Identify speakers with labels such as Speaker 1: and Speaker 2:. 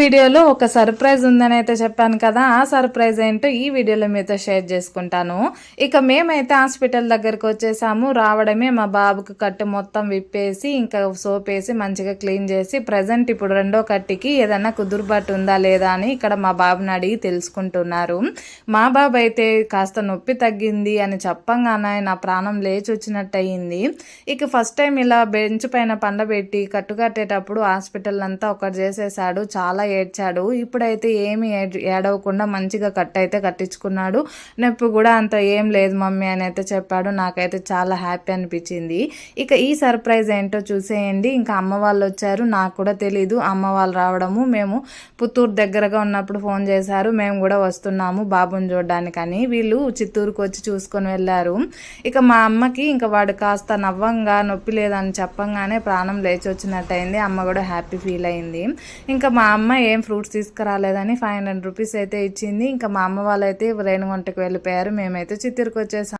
Speaker 1: వీడియోలో ఒక సర్ప్రైజ్ ఉందని అయితే చెప్పాను కదా, ఆ సర్ప్రైజ్ ఏంటో ఈ వీడియోలో మీతో షేర్ చేసుకుంటాను. ఇక మేమైతే హాస్పిటల్ దగ్గరకు వచ్చేసాము. రావడమే మా బాబుకు కట్టు మొత్తం విప్పేసి ఇంకా సోప్ వేసి మంచిగా క్లీన్ చేసి ప్రజెంట్ ఇప్పుడు రెండో కట్టికి ఏదైనా కుదురుబాటు ఉందా లేదా అని ఇక్కడ మా బాబుని అడిగి తెలుసుకుంటున్నారు. మా బాబు అయితే కాస్త నొప్పి తగ్గింది అని చెప్పంగానే నా ప్రాణం లేచి వచ్చినట్టు అయ్యింది. ఇక ఫస్ట్ టైం ఇలా బెంచ్ పైన పండబెట్టి కట్టు కట్టేటప్పుడు హాస్పిటల్ అంతా ఒకటి చేసేసాడు. చాలా ఏడ్చాడు. ఇప్పుడైతే ఏమి ఏడవకుండా మంచిగా కట్ అయితే కట్టించుకున్నాడు. నొప్పి కూడా అంత ఏం లేదు మమ్మీ అని అయితే చెప్పాడు. నాకైతే చాలా హ్యాపీ అనిపించింది. ఇక ఈ సర్ప్రైజ్ ఏంటో చూసేయండి. ఇంకా అమ్మ వాళ్ళు వచ్చారు. నాకు కూడా తెలీదు అమ్మ వాళ్ళు రావడము. మేము పుత్తూరు దగ్గరగా ఉన్నప్పుడు ఫోన్ చేశారు. మేము కూడా వస్తున్నాము బాబుని చూడడానికని. వీళ్ళు చిత్తూరుకు వచ్చి చూసుకొని వెళ్ళారు. ఇక మా అమ్మకి ఇంకా వాడు కాస్త నవ్వంగా నొప్పి లేదని చెప్పంగానే ప్రాణం లేచి వచ్చినట్టు అయింది. అమ్మ కూడా హ్యాపీ ఫీల్ అయింది. ఇంకా మా అమ్మ ఏం ఫ్రూట్స్ తీసుకురాలేదని 500 రూపీస్ అయితే ఇచ్చింది. ఇంకా మా అమ్మ వాళ్ళైతే రేణిగుంటకు వెళ్ళిపోయారు. మేమైతే చిత్తూరుకు వచ్చేసాం.